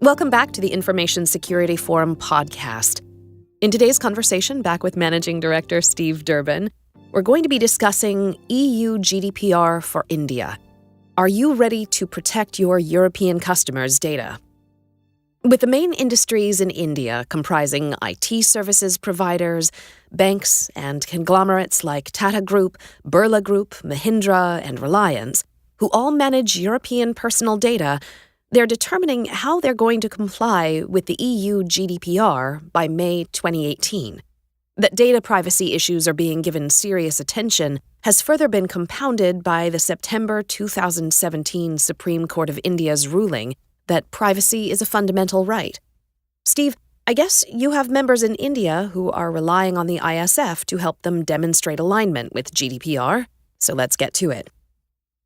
Welcome back to the Information Security Forum podcast. In today's conversation, back with Managing Director Steve Durbin, we're going to be discussing EU GDPR for India. Are you ready to protect your European customers' data? With the main industries in India comprising IT services providers, banks, and conglomerates like Tata Group, Birla Group, Mahindra, and Reliance, who all manage European personal data, they're determining how they're going to comply with the EU GDPR by May 2018. That data privacy issues are being given serious attention has further been compounded by the September 2017 Supreme Court of India's ruling that privacy is a fundamental right. Steve, I guess you have members in India who are relying on the ISF to help them demonstrate alignment with GDPR, so let's get to it.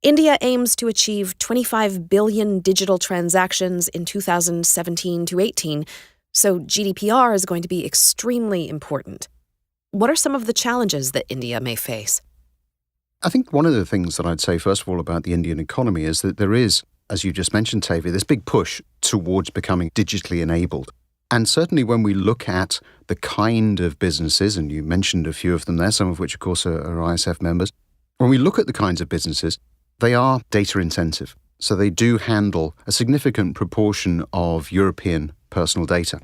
India aims to achieve 25 billion digital transactions in 2017 to 18, so GDPR is going to be extremely important. What are some of the challenges that India may face? I think one of the things that I'd say, first of all, about the Indian economy is that there is, as you just mentioned, Tavia, this big push towards becoming digitally enabled. And certainly when we look at the kind of businesses, and you mentioned a few of them there, some of which, of course, are ISF members, when we look at the kinds of businesses, they are data intensive. So they do handle a significant proportion of European personal data.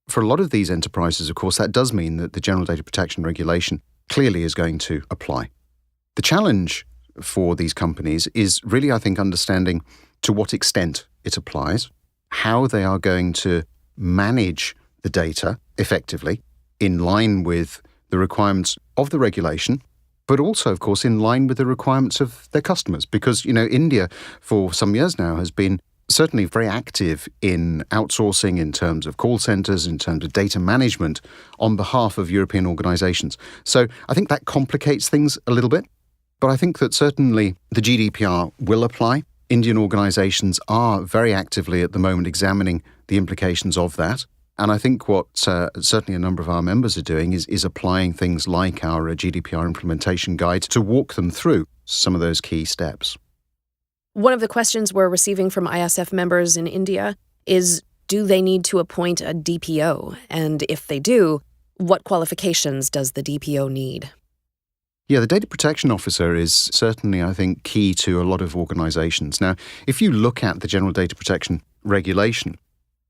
For a lot of these enterprises, of course, that does mean that the General Data Protection Regulation clearly is going to apply. The challenge for these companies is really, I think, understanding to what extent it applies, how they are going to manage the data effectively in line with the requirements of the regulation, but also, of course, in line with the requirements of their customers. Because, India for some years now has been certainly very active in outsourcing in terms of call centers, in terms of data management on behalf of European organizations. So I think that complicates things a little bit. But I think that certainly the GDPR will apply. Indian organizations are very actively at the moment examining the implications of that. And I think what certainly a number of our members are doing is applying things like our GDPR implementation guide to walk them through some of those key steps. One of the questions we're receiving from ISF members in India is, do they need to appoint a DPO? And if they do, what qualifications does the DPO need? Yeah, the data protection officer is certainly, I think, key to a lot of organizations. Now, if you look at the General Data Protection Regulation,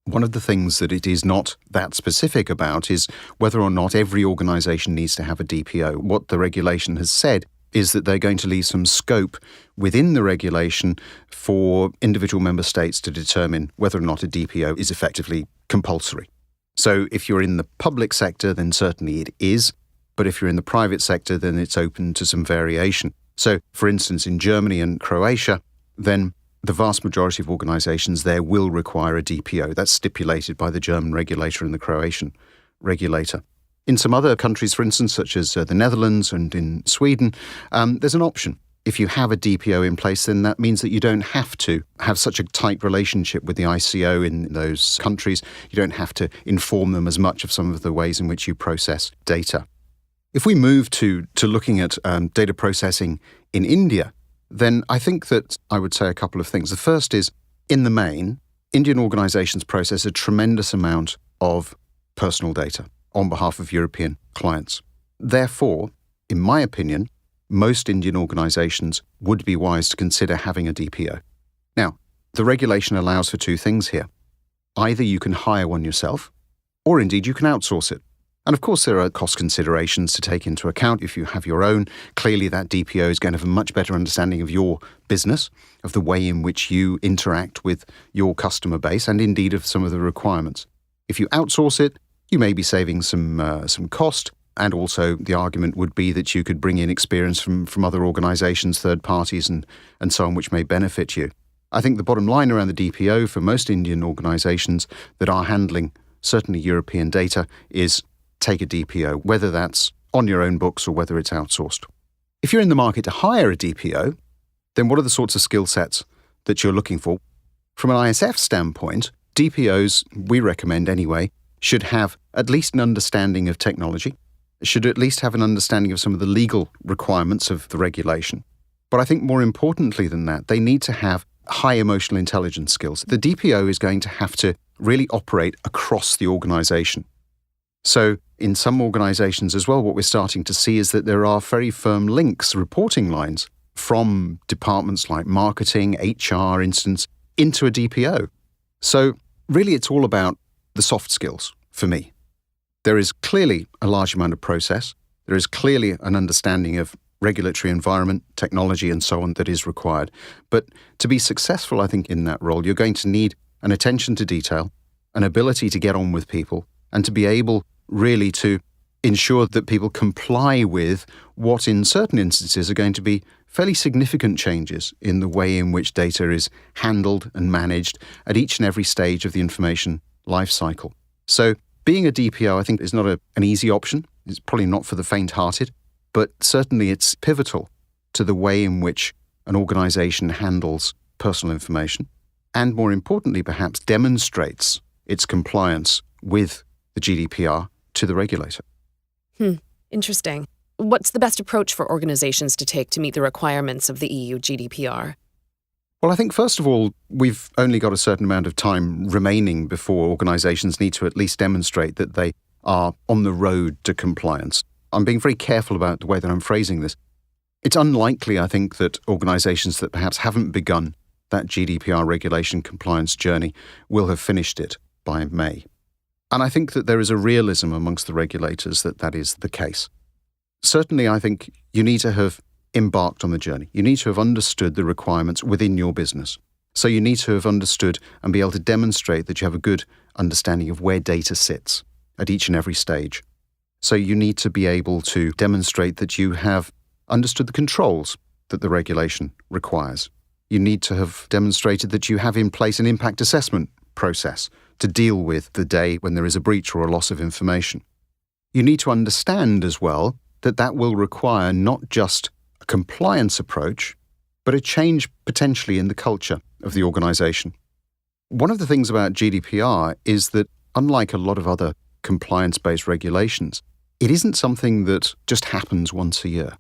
one of the things that it is not that specific about is whether or not every organization needs to have a DPO. What the regulation has said is that they're going to leave some scope within the regulation for individual member states to determine whether or not a DPO is effectively compulsory. So if you're in the public sector, then certainly it is. But if you're in the private sector, then it's open to some variation. So, for instance, in Germany and Croatia, then the vast majority of organizations there will require a DPO. That's stipulated by the German regulator and the Croatian regulator. In some other countries, for instance, such as the Netherlands and in Sweden, there's an option. If you have a DPO in place, then that means that you don't have to have such a tight relationship with the ICO in those countries. You don't have to inform them as much of some of the ways in which you process data. If we move to looking at data processing in India, then I think that I would say a couple of things. The first is, in the main, Indian organizations process a tremendous amount of personal data on behalf of European clients. Therefore, in my opinion, most Indian organizations would be wise to consider having a DPO. Now, the regulation allows for two things here. Either you can hire one yourself, or indeed you can outsource it. And of course, there are cost considerations to take into account. If you have your own, clearly that DPO is going to have a much better understanding of your business, of the way in which you interact with your customer base, and indeed of some of the requirements. If you outsource it, you may be saving some cost, and also the argument would be that you could bring in experience from other organizations, third parties, and so on, which may benefit you. I think the bottom line around the DPO for most Indian organizations that are handling certainly European data is take a DPO, whether that's on your own books or whether it's outsourced. If you're in the market to hire a DPO, then what are the sorts of skill sets that you're looking for? From an ISF standpoint, DPOs, we recommend anyway, should have at least an understanding of technology, should at least have an understanding of some of the legal requirements of the regulation. But I think more importantly than that, they need to have high emotional intelligence skills. The DPO is going to have to really operate across the organisation. So in some organisations as well, what we're starting to see is that there are very firm links, reporting lines, from departments like marketing, HR, instance, into a DPO. So really it's all about the soft skills for me. There is clearly a large amount of process. There is clearly an understanding of regulatory environment, technology, and so on that is required. But to be successful, I think, in that role, you're going to need an attention to detail, an ability to get on with people, and to be able really to ensure that people comply with what in certain instances are going to be fairly significant changes in the way in which data is handled and managed at each and every stage of the information life cycle. So being a DPO, I think, is not an easy option. It's probably not for the faint-hearted, but certainly it's pivotal to the way in which an organisation handles personal information and, more importantly, perhaps demonstrates its compliance with the GDPR to the regulator. Interesting. What's the best approach for organizations to take to meet the requirements of the EU GDPR? Well, I think, first of all, we've only got a certain amount of time remaining before organisations need to at least demonstrate that they are on the road to compliance. I'm being very careful about the way that I'm phrasing this. It's unlikely, I think, that organisations that perhaps haven't begun that GDPR regulation compliance journey will have finished it by May. And I think that there is a realism amongst the regulators that that is the case. Certainly, I think you need to have embarked on the journey. You need to have understood the requirements within your business. So you need to have understood and be able to demonstrate that you have a good understanding of where data sits at each and every stage. So you need to be able to demonstrate that you have understood the controls that the regulation requires. You need to have demonstrated that you have in place an impact assessment process to deal with the day when there is a breach or a loss of information. You need to understand as well that that will require not just a compliance approach, but a change potentially in the culture of the organisation. One of the things about GDPR is that, unlike a lot of other compliance-based regulations, it isn't something that just happens once a year.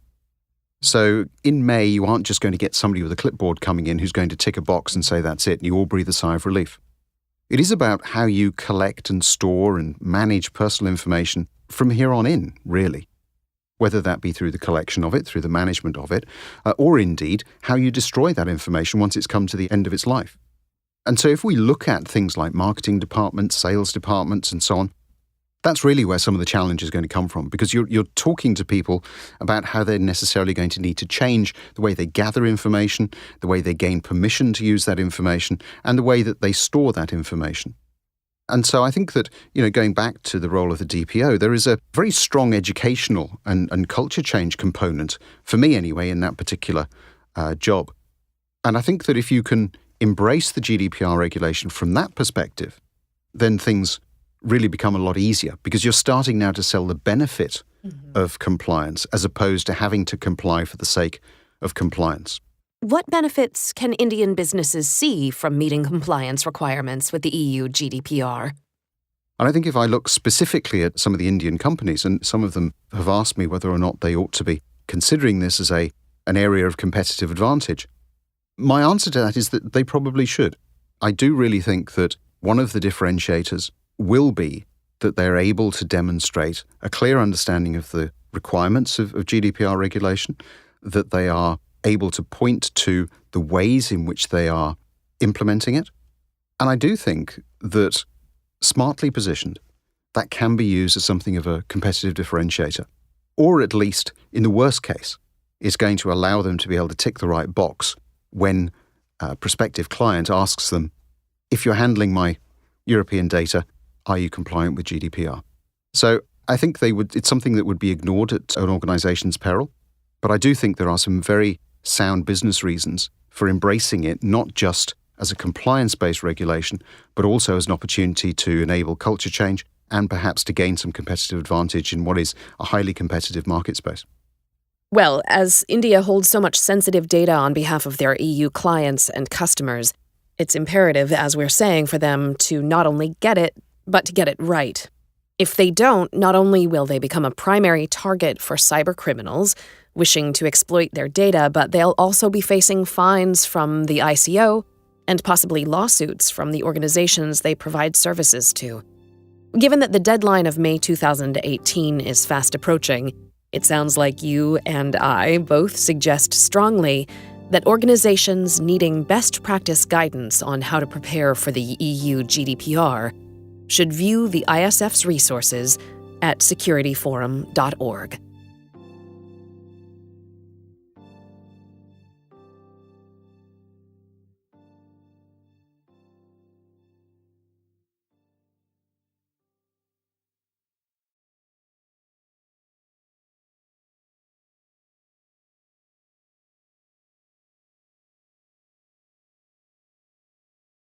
So in May, you aren't just going to get somebody with a clipboard coming in who's going to tick a box and say that's it, and you all breathe a sigh of relief. It is about how you collect and store and manage personal information from here on in, really. Whether that be through the collection of it, through the management of it, or indeed how you destroy that information once it's come to the end of its life. And so if we look at things like marketing departments, sales departments, and so on, that's really where some of the challenge is going to come from, because you're talking to people about how they're necessarily going to need to change the way they gather information, the way they gain permission to use that information, and the way that they store that information. And so I think that, going back to the role of the DPO, there is a very strong educational and culture change component, for me anyway, in that particular job. And I think that if you can embrace the GDPR regulation from that perspective, then things really become a lot easier, because you're starting now to sell the benefit of compliance as opposed to having to comply for the sake of compliance. What benefits can Indian businesses see from meeting compliance requirements with the EU GDPR? And I think if I look specifically at some of the Indian companies, and some of them have asked me whether or not they ought to be considering this as an area of competitive advantage, my answer to that is that they probably should. I do really think that one of the differentiators will be that they're able to demonstrate a clear understanding of the requirements of GDPR regulation, that they are able to point to the ways in which they are implementing it. And I do think that, smartly positioned, that can be used as something of a competitive differentiator, or at least, in the worst case, is going to allow them to be able to tick the right box when a prospective client asks them, if you're handling my European data, are you compliant with GDPR? So I think it's something that would be ignored at an organization's peril. But I do think there are some very sound business reasons for embracing it, not just as a compliance-based regulation, but also as an opportunity to enable culture change and perhaps to gain some competitive advantage in what is a highly competitive market space. Well, as India holds so much sensitive data on behalf of their EU clients and customers, it's imperative, as we're saying, for them to not only get it, but to get it right. If they don't, not only will they become a primary target for cybercriminals wishing to exploit their data, but they'll also be facing fines from the ICO, and possibly lawsuits from the organizations they provide services to. Given that the deadline of May 2018 is fast approaching, it sounds like you and I both suggest strongly that organizations needing best practice guidance on how to prepare for the EU GDPR should view the ISF's resources at securityforum.org.